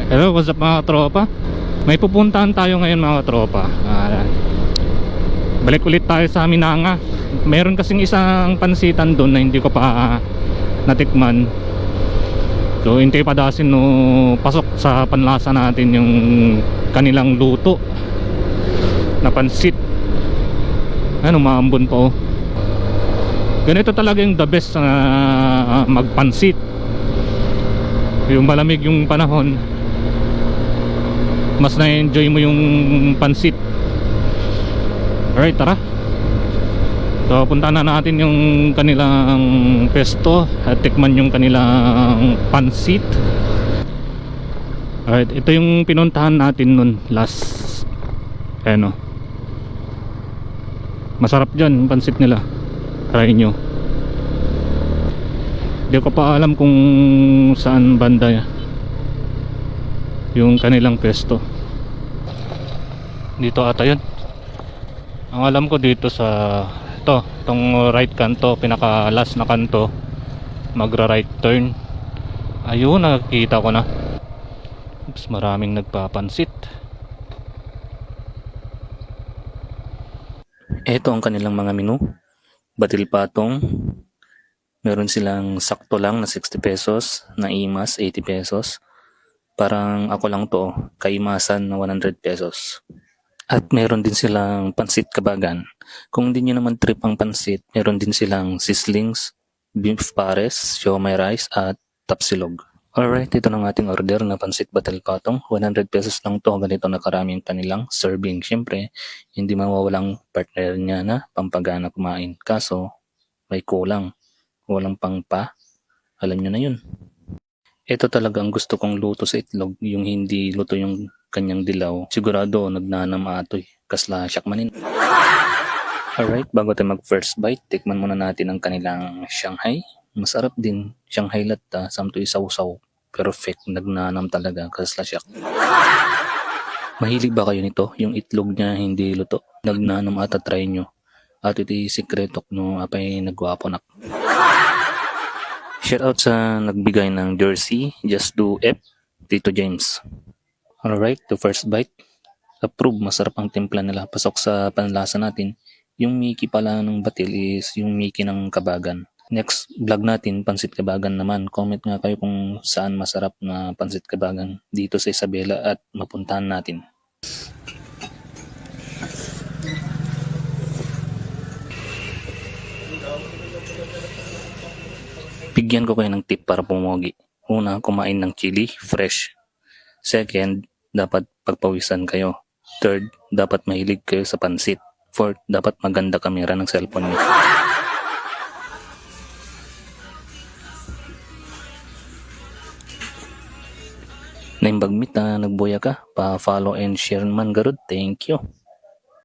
Hello, what's up mga tropa? May pupuntahan tayo ngayon mga tropa. Balik ulit tayo sa Minanga. Meron kasing isang pansitan doon na hindi ko pa natikman. So hintay pa dasin no pasok sa panlasa natin yung kanilang luto na pansit. Ano, maambon pa oh. Ganito talaga yung the best na magpansit. Yung malamig yung panahon, mas na-enjoy mo yung pansit. Alright, tara. So punta na natin yung kanilang pesto at tikman yung kanilang pansit. Alright, ito yung pinuntahan natin nun last. Ano, masarap dyan yung pansit nila. Try nyo. Di ko pa alam kung saan banda yung kanilang pesto. Dito ata yun. Ang alam ko dito sa itong right kanto, pinaka last na kanto, magra right turn. Ayun, nakikita ko na. Oops, maraming nagpapansit. Ito ang kanilang mga menu. Batil patong, meron silang sakto lang na 60 pesos, na imas 80 pesos. Parang ako lang to, kaimasan na 100 pesos. At meron din silang pansit kabagan. Kung hindi nyo naman trip ang pansit, meron din silang sislings, beef pares, siomai rice at tapsilog. Alright, ito na ang ating order na pansit batil patong. 100 pesos lang to, ganito na karami ang kanilang serving. Siyempre, hindi mawawalang partner niya na pampagana kumain. Kaso, may kulang. Walang pangpa. Alam nyo na yun. Ito talaga ang gusto kong luto sa itlog, yung hindi luto yung kanyang dilaw. Sigurado nagnanam atoy, kasla syakmanin. Alright, bago tayo mag first bite, tikman muna natin ang kanilang Shanghai. Masarap din, Shanghai latta, samto isaw-saw. Perfect, nagnanam talaga, kasla syak. Mahilig ba kayo nito? Yung itlog niya hindi luto. Nagnanam ata, try nyo. At ito yung sikretok no apay nagwapo na. Shout out sa nagbigay ng jersey, Just Do F, Tito James. Alright, the first bite. Approve, masarap ang timpla nila. Pasok sa panlasa natin. Yung Mickey pala ng batil is yung Mickey ng kabagan. Next vlog natin, pansit kabagan naman. Comment nga kayo kung saan masarap na pansit kabagan dito sa Isabela at mapuntahan natin. Bigyan ko kayo ng tip para pumogi. Una, kumain ng chili, fresh. Second, dapat pagpawisan kayo. Third, dapat mahilig kayo sa pansit. Fourth, dapat maganda kamera ng cellphone niyo. Naimbagmit na nagboya ka, pa-follow and share man garud. Thank you.